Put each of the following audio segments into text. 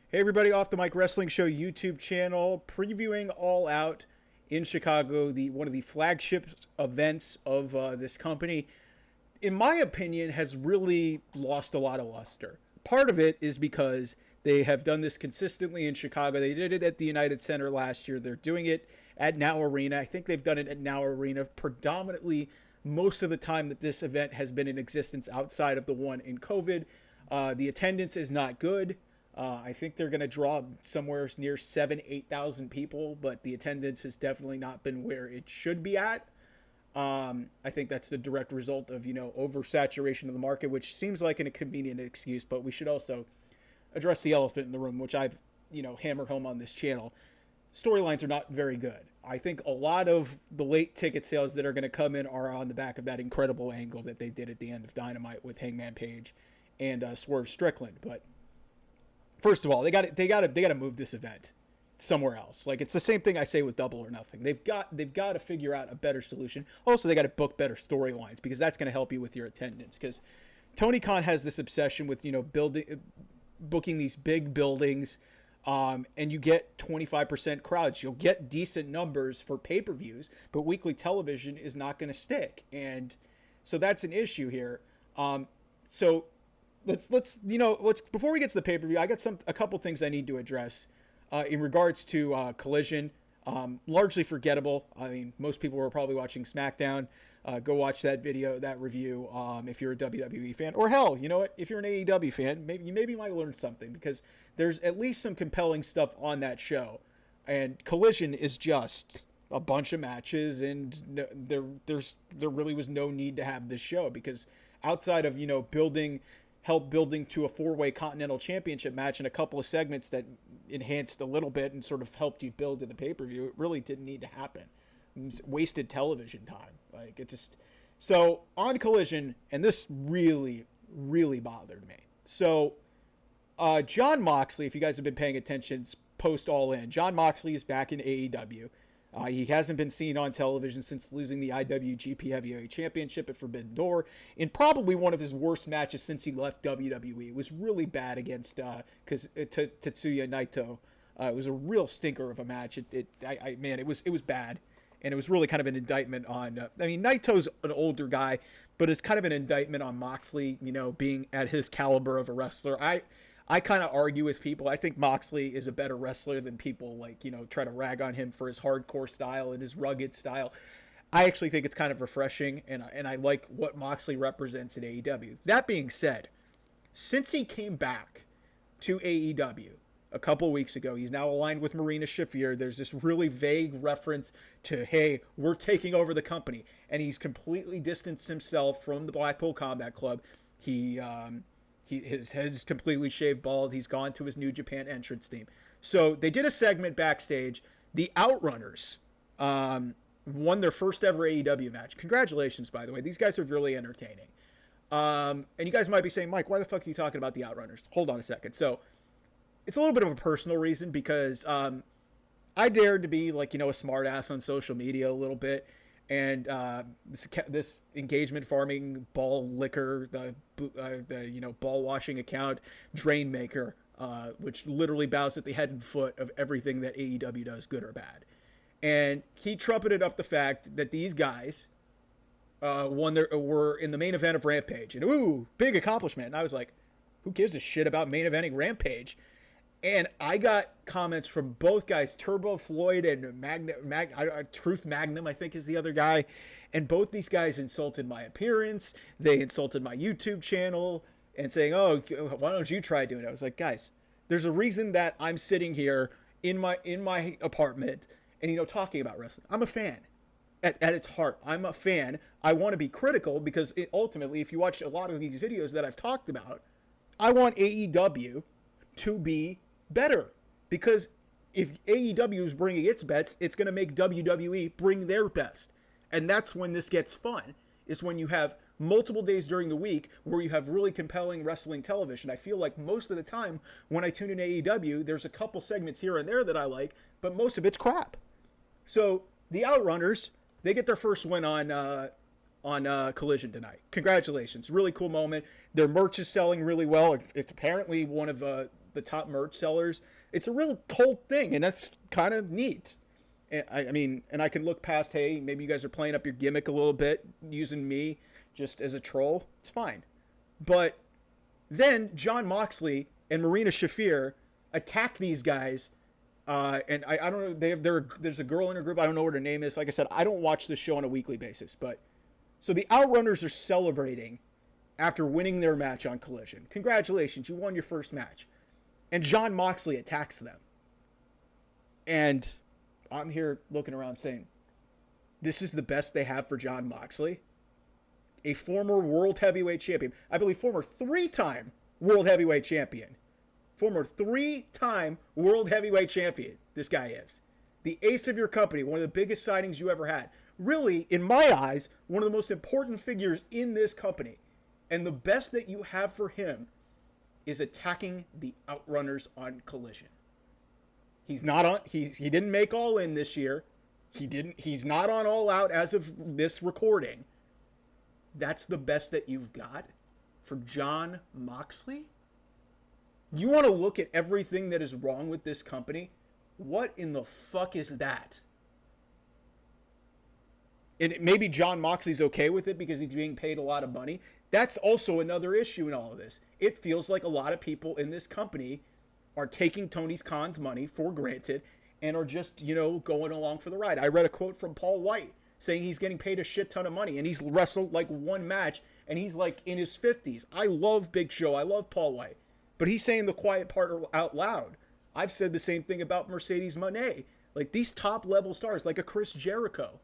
Hey everybody, Off the Mic Wrestling Show YouTube channel, previewing All Out in Chicago, one of the flagship events of this company. In my opinion, has really lost a lot of luster. Part of it is because they have done this consistently in Chicago. They did it at the United Center last year. They're doing it at Now Arena. I think they've done it at Now Arena predominantly most of the time that this event has been in existence outside of the one in COVID. The attendance is not good. I think they're going to draw somewhere near 8,000 people, but the attendance has definitely not been where it should be at. I think that's the direct result of, oversaturation of the market, which seems like a convenient excuse, but we should also address the elephant in the room, which I've, hammered home on this channel. Storylines are not very good. I think a lot of the late ticket sales that are going to come in are on the back of that incredible angle that they did at the end of Dynamite with Hangman Page and Swerve Strickland, but first of all, they got to move this event somewhere else. Like, it's the same thing I say with Double or Nothing. They've got to figure out a better solution. Also, they got to book better storylines because that's going to help you with your attendance. Because Tony Khan has this obsession with booking these big buildings, and you get 25% crowds. You'll get decent numbers for pay-per-views, but weekly television is not going to stick, and so that's an issue here. So. Let's before we get to the pay-per-view, I got a couple things I need to address in regards to Collision. Largely forgettable. I mean, most people were probably watching SmackDown. Go watch that video, that review, if you're a WWE fan, or hell, you know what? If you're an AEW fan, maybe you might learn something because there's at least some compelling stuff on that show. And Collision is just a bunch of matches, and there really was no need to have this show because outside of help building to a four-way Continental Championship match and a couple of segments that enhanced a little bit and sort of helped you build to the pay-per-view, it really didn't need to happen. It was wasted television time. Like, it just... So, on Collision, and this really, really bothered me. So, Jon Moxley, if you guys have been paying attention, post All In, Jon Moxley is back in AEW. He hasn't been seen on television since losing the IWGP Heavyweight Championship at Forbidden Door in probably one of his worst matches since he left WWE. It was really bad against Tetsuya Naito. It was a real stinker of a match. It was bad, and it was really kind of an indictment on. Naito's an older guy, but it's kind of an indictment on Moxley. Being at his caliber of a wrestler. I kind of argue with people. I think Moxley is a better wrestler than people try to rag on him for his hardcore style and his rugged style. I actually think it's kind of refreshing, and I like what Moxley represents in AEW. That being said, since he came back to AEW a couple weeks ago, he's now aligned with Marina Shafir. There's this really vague reference to, hey, we're taking over the company, and he's completely distanced himself from the Blackpool Combat Club. His head's completely shaved bald. He's gone to his New Japan entrance theme. So they did a segment backstage. The Outrunners won their first ever AEW match. Congratulations, by the way. These guys are really entertaining. And you guys might be saying, Mike, why the fuck are you talking about the Outrunners? Hold on a second. So it's a little bit of a personal reason because I dared to be a smart ass on social media a little bit. And this engagement farming ball liquor, the ball washing account, Drain Maker, which literally bows at the head and foot of everything that AEW does, good or bad. And he trumpeted up the fact that these guys were in the main event of Rampage, and ooh, big accomplishment. And I was like, who gives a shit about main eventing Rampage? And I got comments from both guys, Turbo Floyd and Truth Magnum, I think is the other guy. And both these guys insulted my appearance. They insulted my YouTube channel and saying, oh, why don't you try doing it? I was like, guys, there's a reason that I'm sitting here in my apartment and, talking about wrestling. I'm a fan. At its heart, I'm a fan. I want to be critical because ultimately, if you watch a lot of these videos that I've talked about, I want AEW to be better, because if AEW is bringing its best, it's going to make WWE bring their best. And that's when this gets fun, is when you have multiple days during the week where you have really compelling wrestling television. I feel like most of the time when I tune in AEW, there's a couple segments here and there that I like, but most of it's crap. So the Outrunners, they get their first win on Collision tonight. Congratulations. Really cool moment. Their merch is selling really well. It's apparently one of the the top merch sellers. It's a real cult thing, and that's kind of neat. I mean, and I can look past, hey, maybe you guys are playing up your gimmick a little bit, using me just as a troll. It's fine. But then Jon Moxley and Marina Shafir attack these guys. And I don't know, there's a girl in her group. I don't know what her name is. Like I said, I don't watch this show on a weekly basis. But so the Outrunners are celebrating after winning their match on Collision. Congratulations, you won your first match. And Jon Moxley attacks them. And I'm here looking around saying, this is the best they have for Jon Moxley? A former World Heavyweight Champion. I believe former 3-time World Heavyweight Champion. Former 3-time World Heavyweight Champion, this guy is. The ace of your company, one of the biggest signings you ever had. Really, in my eyes, one of the most important figures in this company. And the best that you have for him is attacking the Outrunners on Collision. He's not on. He didn't make All In this year. He's not on All Out as of this recording. That's the best that you've got for Jon Moxley? You want to look at everything that is wrong with this company? What in the fuck is that? And maybe Jon Moxley's okay with it because he's being paid a lot of money. That's also another issue in all of this. It feels like a lot of people in this company are taking Tony Khan's money for granted and are just, going along for the ride. I read a quote from Paul White saying he's getting paid a shit ton of money and he's wrestled like one match and he's like in his 50s. I love Big Show. I love Paul White. But he's saying the quiet part out loud. I've said the same thing about Mercedes Moné. Like these top level stars, like a Chris Jericho,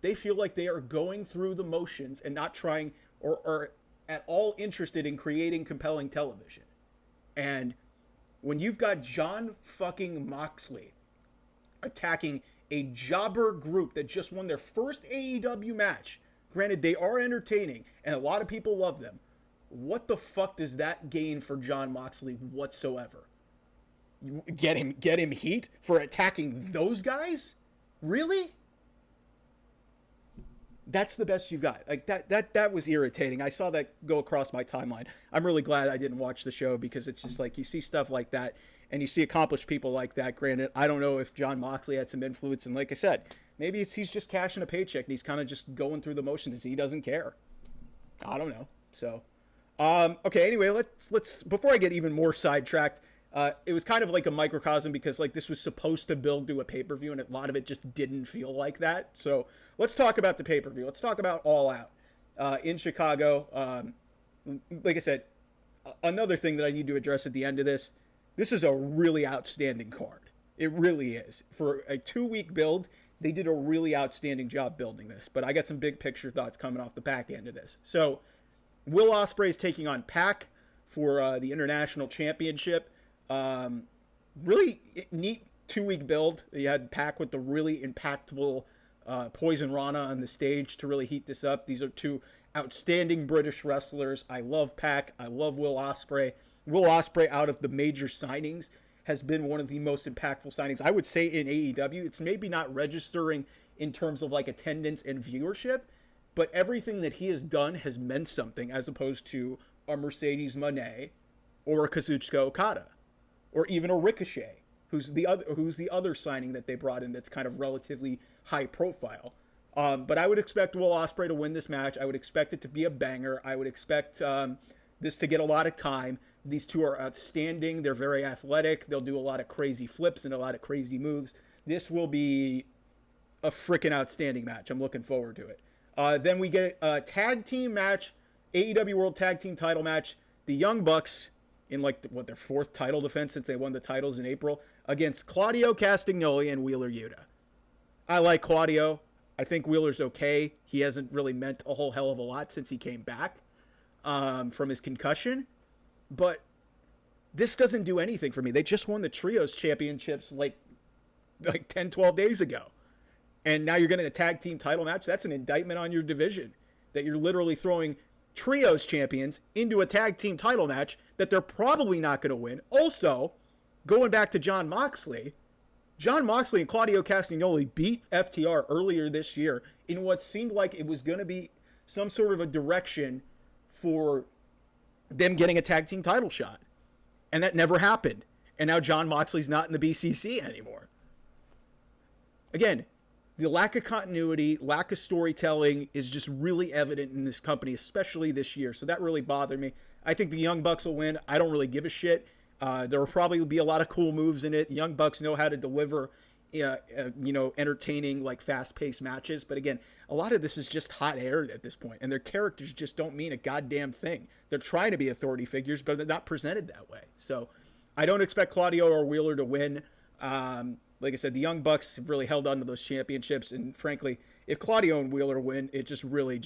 they feel like they are going through the motions and not trying or at all interested in creating compelling television. And when you've got Jon fucking Moxley attacking a jobber group that just won their first AEW match, granted they are entertaining and a lot of people love them, what the fuck does that gain for Jon Moxley whatsoever? You get him heat for attacking those guys? Really? That's the best you've got. Like that was irritating. I saw that go across my timeline. I'm really glad I didn't watch the show because it's just like you see stuff like that and you see accomplished people like that. Granted, I don't know if Jon Moxley had some influence, and like I said, maybe he's just cashing a paycheck and he's kind of just going through the motions and he doesn't care. I don't know. So, okay. Anyway, let's before I get even more sidetracked, it was kind of like a microcosm because like this was supposed to build to a pay-per-view and a lot of it just didn't feel like that. So let's talk about the pay-per-view. Let's talk about All Out in Chicago. Like I said, another thing that I need to address at the end of this is a really outstanding card. It really is. For a 2-week build, they did a really outstanding job building this. But I got some big picture thoughts coming off the back end of this. So Will Ospreay is taking on Pac for the International Championship. Really neat 2-week build. You had Pac with the really impactful Poison Rana on the stage to really heat this up. These are two outstanding British wrestlers. I love Pac. I love Will Ospreay. Will Ospreay, out of the major signings, has been one of the most impactful signings. I would say in AEW, it's maybe not registering in terms of like attendance and viewership, but everything that he has done has meant something as opposed to a Mercedes Moné or a Kazuchika Okada. Or even a Ricochet, who's the other signing that they brought in that's kind of relatively high profile. But I would expect Will Ospreay to win this match. I would expect it to be a banger. I would expect this to get a lot of time. These two are outstanding. They're very athletic. They'll do a lot of crazy flips and a lot of crazy moves. This will be a freaking outstanding match. I'm looking forward to it. Then we get a tag team match, AEW World Tag Team title match. The Young Bucks, in like their 4th title defense since they won the titles in April, against Claudio Castagnoli and Wheeler Yuta. I like Claudio. I think Wheeler's okay. He hasn't really meant a whole hell of a lot since he came back from his concussion. But this doesn't do anything for me. They just won the Trios Championships like 10, 12 days ago. And now you're getting a tag team title match? That's an indictment on your division. That you're literally throwing Trios champions into a tag team title match that they're probably not going to win. Also, going back to Jon Moxley and Claudio Castagnoli beat FTR earlier this year in what seemed like it was going to be some sort of a direction for them getting a tag team title shot. And that never happened. And now Jon Moxley's not in the BCC anymore. Again, the lack of continuity, lack of storytelling is just really evident in this company, especially this year. So that really bothered me. I think the Young Bucks will win. I don't really give a shit. There will probably be a lot of cool moves in it. The Young Bucks know how to deliver, entertaining, like fast-paced matches. But again, a lot of this is just hot air at this point, and their characters just don't mean a goddamn thing. They're trying to be authority figures, but they're not presented that way. So I don't expect Claudio or Wheeler to win. Like I said, the Young Bucks have really held on to those championships, and frankly, if Claudio and Wheeler win, it just really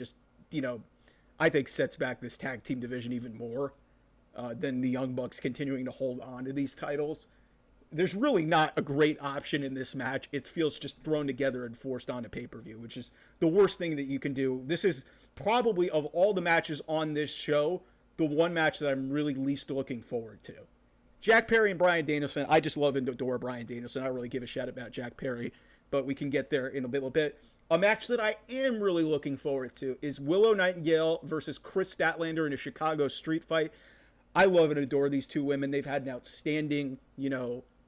I think sets back this tag team division even more than the Young Bucks continuing to hold on to these titles. There's really not a great option in this match. It feels just thrown together and forced onto pay-per-view, which is the worst thing that you can do. This is probably, of all the matches on this show, the one match that I'm really least looking forward to. Jack Perry and Bryan Danielson, I just love and adore Bryan Danielson. I don't really give a shit about Jack Perry, but we can get there in a little bit. A match that I am really looking forward to is Willow Nightingale versus Chris Statlander in a Chicago street fight. I love and adore these two women. They've had an outstanding,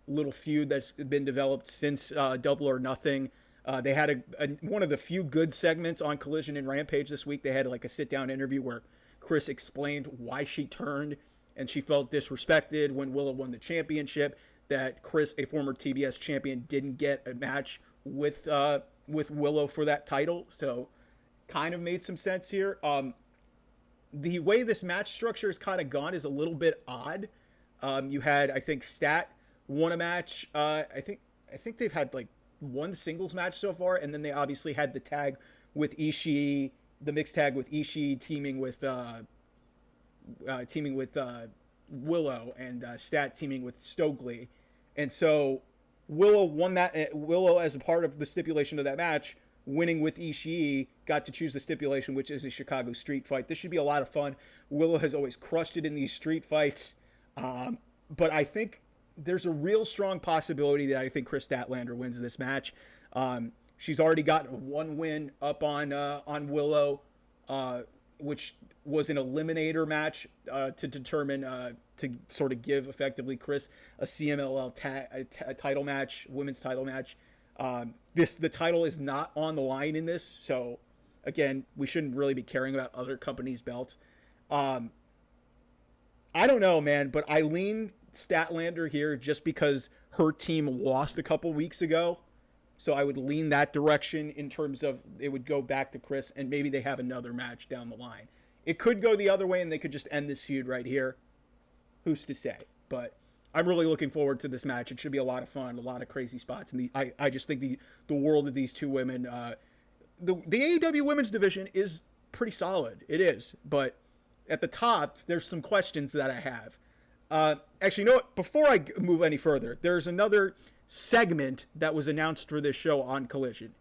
little feud that's been developed since Double or Nothing. They had one of the few good segments on Collision and Rampage this week. They had like a sit-down interview where Chris explained why she turned and she felt disrespected when Willow won the championship, that Chris, a former TBS champion, didn't get a match with Willow for that title. So kind of made some sense here. The way this match structure is kind of gone is a little bit odd. You had, I think, Stat won a match. I think they've had like one singles match so far, and then they obviously had the tag with Ishii, the mixed tag with Ishii teaming with Willow, and Stat teaming with Stokely. And so Willow won that. Willow, as a part of the stipulation of that match, winning with Ishii, got to choose the stipulation, which is a Chicago street fight. This should be a lot of fun. Willow has always crushed it in these street fights. But I think there's a real strong possibility that I think Chris Statlander wins this match. She's already gotten one win up on Willow, which was an eliminator match to determine, to sort of give effectively Chris a CMLL title match, women's title match. The title is not on the line in this, so again, we shouldn't really be caring about other companies' belts. I don't know, man, but I lean Statlander here just because her team lost a couple weeks ago. So I would lean that direction in terms of it would go back to Chris, and maybe they have another match down the line. It could go the other way, and they could just end this feud right here. Who's to say? But I'm really looking forward to this match. It should be a lot of fun, a lot of crazy spots. And I just think the world of these two women, the AEW women's division is pretty solid. It is. But at the top, there's some questions that I have. Actually, you know what? Before I move any further, there's another segment that was announced for this show on Collision.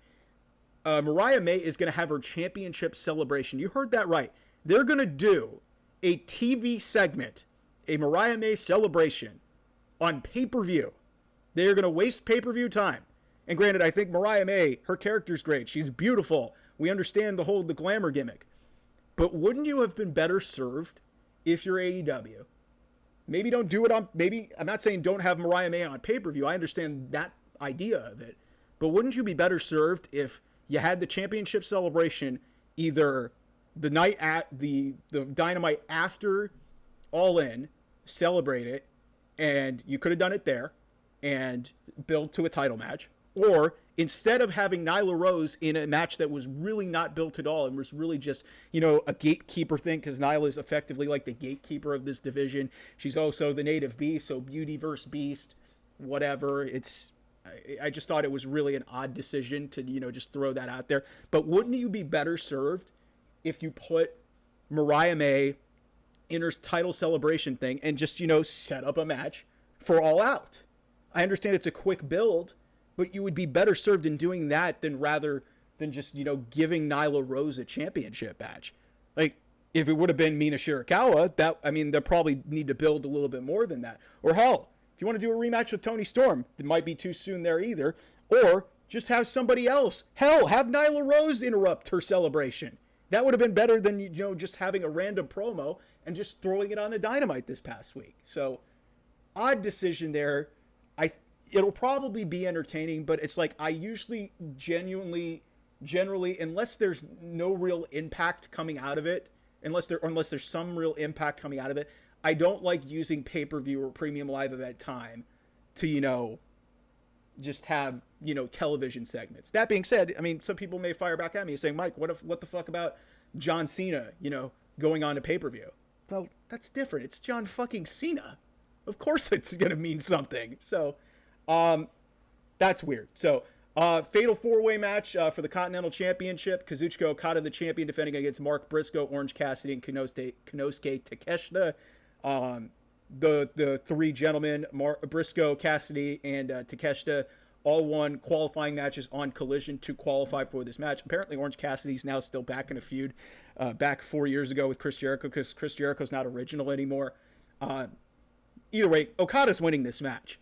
Mariah May is going to have her championship celebration. You heard that right. They're going to do a TV segment, a Mariah May celebration on pay-per-view. They're going to waste pay-per-view time. And granted, I think Mariah May, her character's great. She's beautiful. We understand the glamour gimmick. But wouldn't you have been better served if you're AEW? Maybe don't do it on, I'm not saying don't have Mariah May on pay-per-view. I understand that idea of it. But wouldn't you be better served if you had the championship celebration either the night at the Dynamite after All In, celebrate it, and you could have done it there and build to a title match, or instead of having Nyla Rose in a match that was really not built at all and was really just, a gatekeeper thing, because Nyla is effectively like the gatekeeper of this division. She's also the native beast, so beauty versus beast, whatever. I just thought it was really an odd decision to, just throw that out there. But wouldn't you be better served if you put Mariah May in her title celebration thing and just, set up a match for All Out? I understand it's a quick build, but you would be better served in doing that rather than just, giving Nyla Rose a championship match. Like, if it would have been Mina Shirakawa, they'll probably need to build a little bit more than that. Or hell, if you want to do a rematch with Toni Storm, it might be too soon there either. Or just have somebody else. Hell, have Nyla Rose interrupt her celebration. That would have been better than, just having a random promo and just throwing it on the Dynamite this past week. So odd decision there. It'll probably be entertaining, but it's like I usually generally, unless there's no real impact coming out of it, unless there's some real impact coming out of it, I don't like using pay-per-view or premium live event time to, just have, television segments. That being said, I mean, some people may fire back at me saying, Mike, what the fuck about John Cena, going on to pay-per-view? Well, that's different. It's John fucking Cena. Of course it's going to mean something. So, that's weird. So, fatal four-way match for the Continental Championship. Kazuchika Okada, the champion, defending against Mark Briscoe, Orange Cassidy, and Konosuke Takeshita. The three gentlemen, Briscoe, Cassidy, and Takeshita, all won qualifying matches on Collision to qualify for this match. Apparently, Orange Cassidy's now still back in a feud back 4 years ago with Chris Jericho because Chris Jericho's not original anymore. Either way, Okada's winning this match.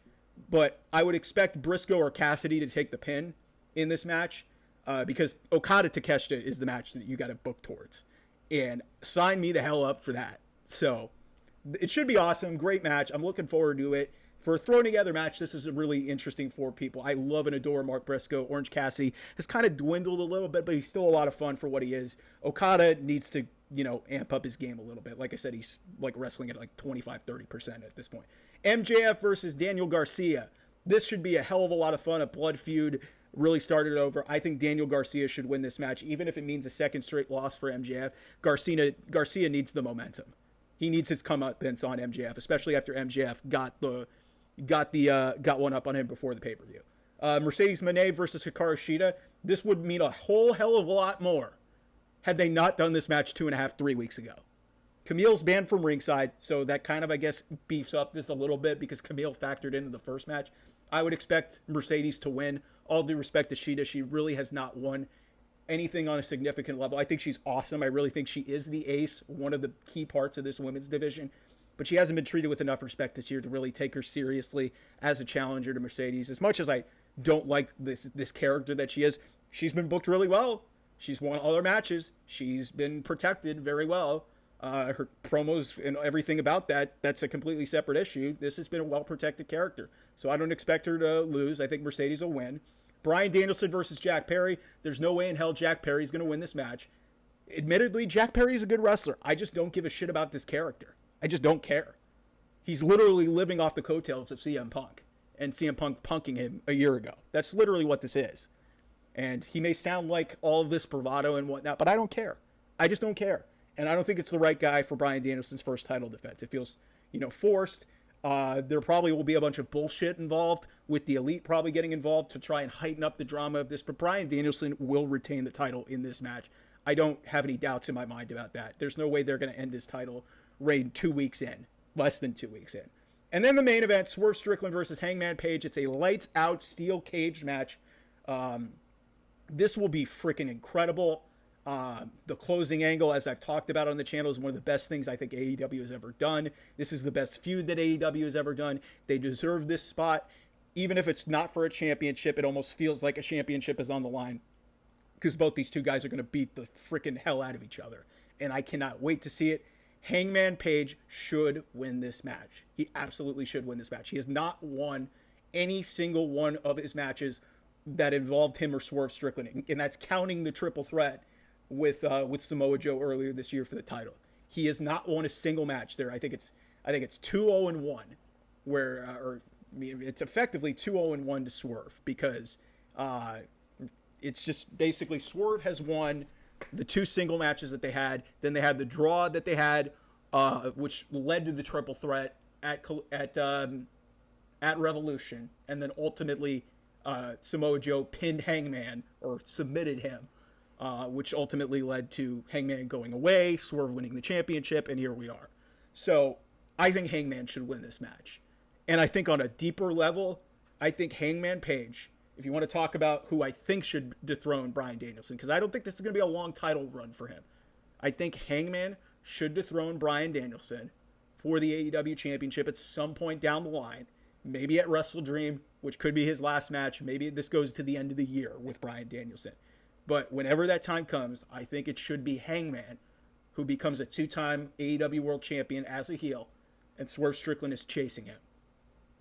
But I would expect Briscoe or Cassidy to take the pin in this match because Okada Takeshita is the match that you got to book towards. And sign me the hell up for that. So it should be awesome. Great match. I'm looking forward to it. For a thrown together match, this is a really interesting for people. I love and adore Mark Briscoe. Orange Cassidy has kind of dwindled a little bit, but he's still a lot of fun for what he is. Okada needs to, amp up his game a little bit. Like I said, he's like wrestling at like 25-30% at this point. MJF versus Daniel Garcia. This should be a hell of a lot of fun. A blood feud really started over. I think Daniel Garcia should win this match, even if it means a second straight loss for MJF. Garcia needs the momentum. He needs his comeuppance on MJF, especially after MJF got one up on him before the pay-per-view. Mercedes Moné versus Hikaru Shida. This would mean a whole hell of a lot more had they not done this match 3 weeks ago. Camille's banned from ringside, so that kind of, I guess, beefs up this a little bit because Camille factored into the first match. I would expect Mercedes to win. All due respect to Shida, she really has not won anything on a significant level. I think she's awesome. I really think she is the ace, one of the key parts of this women's division. But she hasn't been treated with enough respect this year to really take her seriously as a challenger to Mercedes. As much as I don't like this character that she is, she's been booked really well. She's won all her matches. She's been protected very well. Her promos and everything about that's a completely separate issue. This has been a well-protected character. So I don't expect her to lose. I think Mercedes will win. Bryan Danielson versus Jack Perry. There's no way in hell Jack Perry's going to win this match. Admittedly, Jack Perry's a good wrestler. I just don't give a shit about this character. I just don't care. He's literally living off the coattails of CM Punk and CM Punk punking him a year ago. That's literally what this is. And he may sound like all of this bravado and whatnot, but I don't care. I just don't care. And I don't think it's the right guy for Bryan Danielson's first title defense. It feels, forced. There probably will be a bunch of bullshit involved with the Elite probably getting involved to try and heighten up the drama of this. But Bryan Danielson will retain the title in this match. I don't have any doubts in my mind about that. There's no way they're going to end this title reign 2 weeks in. Less than 2 weeks in. And then the main event, Swerve Strickland versus Hangman Page. It's a lights-out steel cage match. This will be freaking incredible. The closing angle, as I've talked about on the channel, is one of the best things I think AEW has ever done. This is the best feud that AEW has ever done. They deserve this spot. Even if it's not for a championship, it almost feels like a championship is on the line because both these two guys are going to beat the freaking hell out of each other. And I cannot wait to see it. Hangman Page should win this match. He absolutely should win this match. He has not won any single one of his matches that involved him or Swerve Strickland, and that's counting the triple threat with Samoa Joe earlier this year for the title. He has not won a single match there. I think it's 2-0-1, it's effectively 2-0-1 to Swerve because it's just basically Swerve has won the two single matches that they had. Then they had the draw that they had, which led to the triple threat at Revolution, and then ultimately Samoa Joe pinned Hangman or submitted him, which ultimately led to Hangman going away, Swerve winning the championship, and here we are. So I think Hangman should win this match, and I think on a deeper level, I think Hangman Page. If you want to talk about who I think should dethrone Bryan Danielson, because I don't think this is going to be a long title run for him. I think Hangman should dethrone Bryan Danielson for the AEW Championship at some point down the line. Maybe at Wrestle Dream, which could be his last match. Maybe this goes to the end of the year with Bryan Danielson. But whenever that time comes, I think it should be Hangman, who becomes a two-time AEW World Champion as a heel, and Swerve Strickland is chasing him.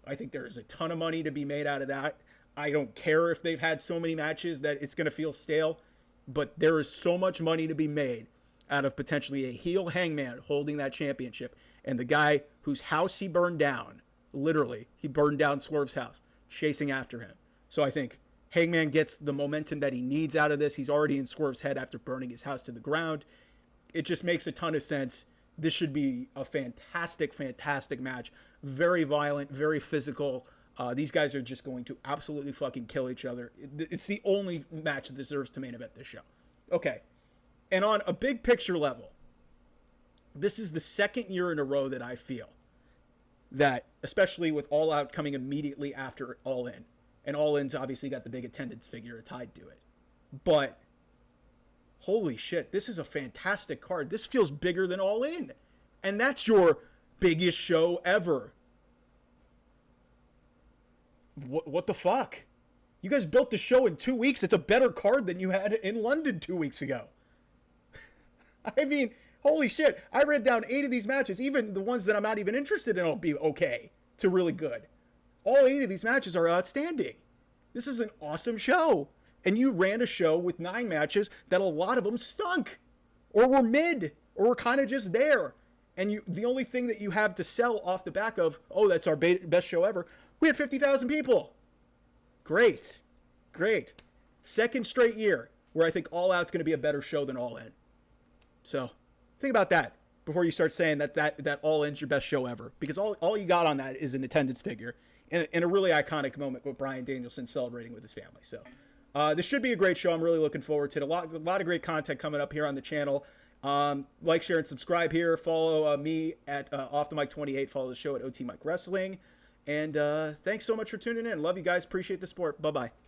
I think there is a ton of money to be made out of that. I don't care if they've had so many matches that it's going to feel stale, but there is so much money to be made out of potentially a heel Hangman holding that championship, and the guy whose house he burned down, literally, he burned down Swerve's house, chasing after him. So I think Hangman gets the momentum that he needs out of this. He's already in Swerve's head after burning his house to the ground. It just makes a ton of sense. This should be a fantastic, fantastic match. Very violent, very physical. These guys are just going to absolutely fucking kill each other. It's the only match that deserves to main event this show. Okay. And on a big picture level, this is the second year in a row that I feel that, especially with All Out coming immediately after All In, and All In's obviously got the big attendance figure tied to it. But holy shit, this is a fantastic card. This feels bigger than All In. And that's your biggest show ever. What the fuck? You guys built the show in 2 weeks. It's a better card than you had in London 2 weeks ago. I mean, holy shit. I read down 8 of these matches. Even the ones that I'm not even interested in will be okay to really good. All 8 of these matches are outstanding. This is an awesome show. And you ran a show with 9 matches that a lot of them stunk. Or were mid. Or were kind of just there. And the only thing that you have to sell off the back of, oh, that's our best show ever. We had 50,000 people. Great. Great. Second straight year where I think All Out's going to be a better show than All In. So think about that before you start saying that All In's your best show ever. Because all you got on that is an attendance figure and a really iconic moment with Bryan Danielson celebrating with his family. So this should be a great show. I'm really looking forward to it. A lot of great content coming up here on the channel. Like, share, and subscribe here. Follow me at Off the Mic 28. Follow the show at OT Mic Wrestling. And thanks so much for tuning in. Love you guys. Appreciate the support. Bye-bye.